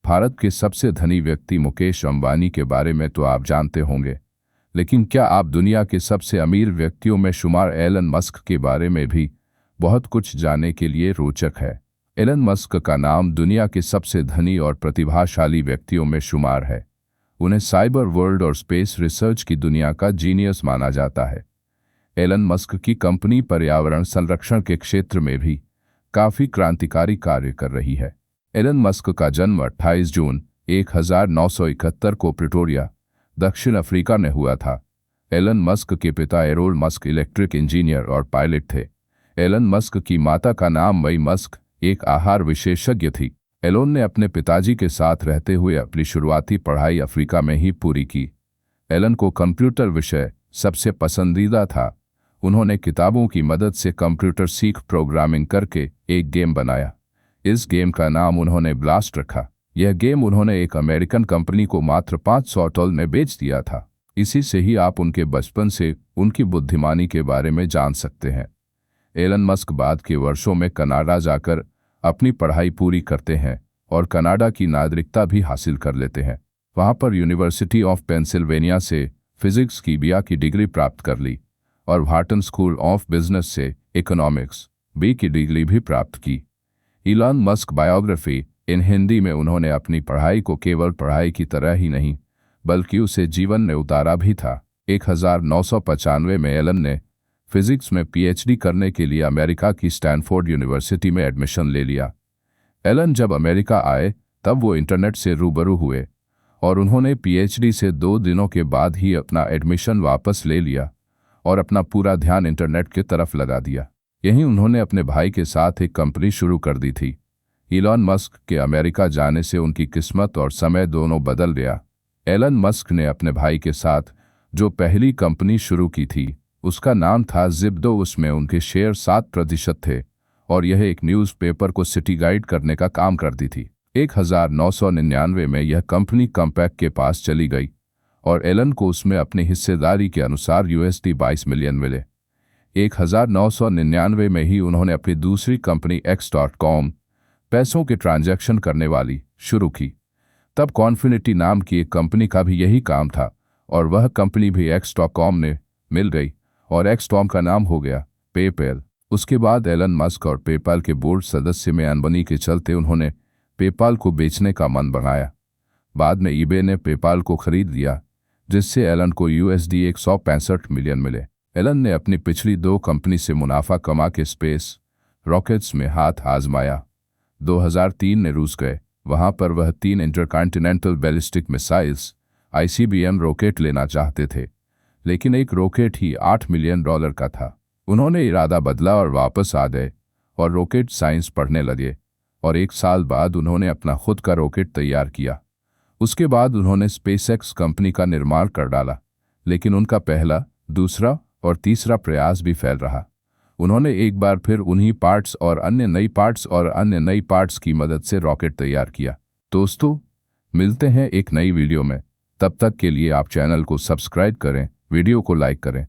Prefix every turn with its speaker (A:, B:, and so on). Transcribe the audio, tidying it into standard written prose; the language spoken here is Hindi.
A: भारत के सबसे धनी व्यक्ति मुकेश अंबानी के बारे में तो आप जानते होंगे, लेकिन क्या आप दुनिया के सबसे अमीर व्यक्तियों में शुमार एलन मस्क के बारे में भी बहुत कुछ जानने के लिए रोचक है। एलन मस्क का नाम दुनिया के सबसे धनी और प्रतिभाशाली व्यक्तियों में शुमार है। उन्हें साइबर वर्ल्ड और स्पेस रिसर्च की दुनिया का जीनियस माना जाता है। एलन मस्क की कंपनी पर्यावरण संरक्षण के क्षेत्र में भी काफ़ी क्रांतिकारी कार्य कर रही है। एलन मस्क का जन्म 28 जून 1971 को प्रिटोरिया, दक्षिण अफ्रीका में हुआ था। एलन मस्क के पिता एरोल मस्क इलेक्ट्रिक इंजीनियर और पायलट थे। एलन मस्क की माता का नाम मई मस्क एक आहार विशेषज्ञ थी। एलोन ने अपने पिताजी के साथ रहते हुए अपनी शुरुआती पढ़ाई अफ्रीका में ही पूरी की। एलन को कंप्यूटर विषय सबसे पसंदीदा था। उन्होंने किताबों की मदद से कंप्यूटर सीख प्रोग्रामिंग करके एक गेम बनाया। इस गेम का नाम उन्होंने ब्लास्ट रखा। यह गेम उन्होंने एक अमेरिकन कंपनी को मात्र $500 में बेच दिया था। इसी से ही आप उनके बचपन से उनकी बुद्धिमानी के बारे में जान सकते हैं। एलन मस्क बाद के वर्षों में कनाडा जाकर अपनी पढ़ाई पूरी करते हैं और कनाडा की नागरिकता भी हासिल कर लेते हैं। वहाँ पर यूनिवर्सिटी ऑफ पेंसिल्वेनिया से फिजिक्स की BA की डिग्री प्राप्त कर ली और व्हार्टन स्कूल ऑफ बिजनेस से इकोनॉमिक्स B की डिग्री भी प्राप्त की। इलॉन मस्क बायोग्राफी इन हिंदी में उन्होंने अपनी पढ़ाई को केवल पढ़ाई की तरह ही नहीं बल्कि उसे जीवन में उतारा भी था। 1995 में एलन ने फिजिक्स में PhD करने के लिए अमेरिका की स्टैनफोर्ड यूनिवर्सिटी में एडमिशन ले लिया। एलन जब अमेरिका आए तब वो इंटरनेट से रूबरू हुए और उन्होंने PhD से 2 दिनों के बाद ही अपना एडमिशन वापस ले लिया और अपना पूरा ध्यान इंटरनेट की तरफ लगा दिया। यहीं उन्होंने अपने भाई के साथ एक कंपनी शुरू कर दी थी। इलॉन मस्क के अमेरिका जाने से उनकी किस्मत और समय दोनों बदल गया। एलन मस्क ने अपने भाई के साथ जो पहली कंपनी शुरू की थी उसका नाम था ज़िप्डो। उसमें उनके शेयर 7% थे और यह एक न्यूज़पेपर को सिटी गाइड करने का काम करती थी। 1999 में यह कंपनी कॉम्पैक्ट के पास चली गई और एलन को उसमें अपनी हिस्सेदारी के अनुसार $22 मिलियन मिले। 1999 में ही उन्होंने अपनी दूसरी कंपनी X.com पैसों के ट्रांजैक्शन करने वाली शुरू की। तब कॉन्फिनिटी नाम की एक कंपनी का भी यही काम था और वह कंपनी भी X.com ने मिल गई और X.com का नाम हो गया पेपैल। उसके बाद एलन मस्क और पेपाल के बोर्ड सदस्य में अनबनी के चलते उन्होंने पेपाल को बेचने का मन बनाया। बाद में eBay ने पेपाल को खरीद लिया जिससे एलन को $165 मिलियन मिले। एलन ने अपनी पिछली 2 कंपनी से मुनाफा कमा के स्पेस रॉकेट्स में हाथ आजमाया। 2003 में रूस गए। वहां पर वह 3 intercontinental ballistic missiles ICBM rocket लेना चाहते थे, लेकिन एक रॉकेट ही $8 मिलियन का था। उन्होंने इरादा बदला और वापस आ गए और रॉकेट साइंस पढ़ने लगे और 1 साल बाद उन्होंने अपना खुद का रॉकेट तैयार किया। उसके बाद उन्होंने SpaceX कंपनी का निर्माण कर डाला, लेकिन उनका पहला, दूसरा और तीसरा प्रयास भी फेल रहा। उन्होंने एक बार फिर उन्हीं पार्ट्स और अन्य नई पार्ट्स की मदद से रॉकेट तैयार किया। दोस्तों, मिलते हैं एक नई वीडियो में। तब तक के लिए आप चैनल को सब्सक्राइब करें, वीडियो को लाइक करें।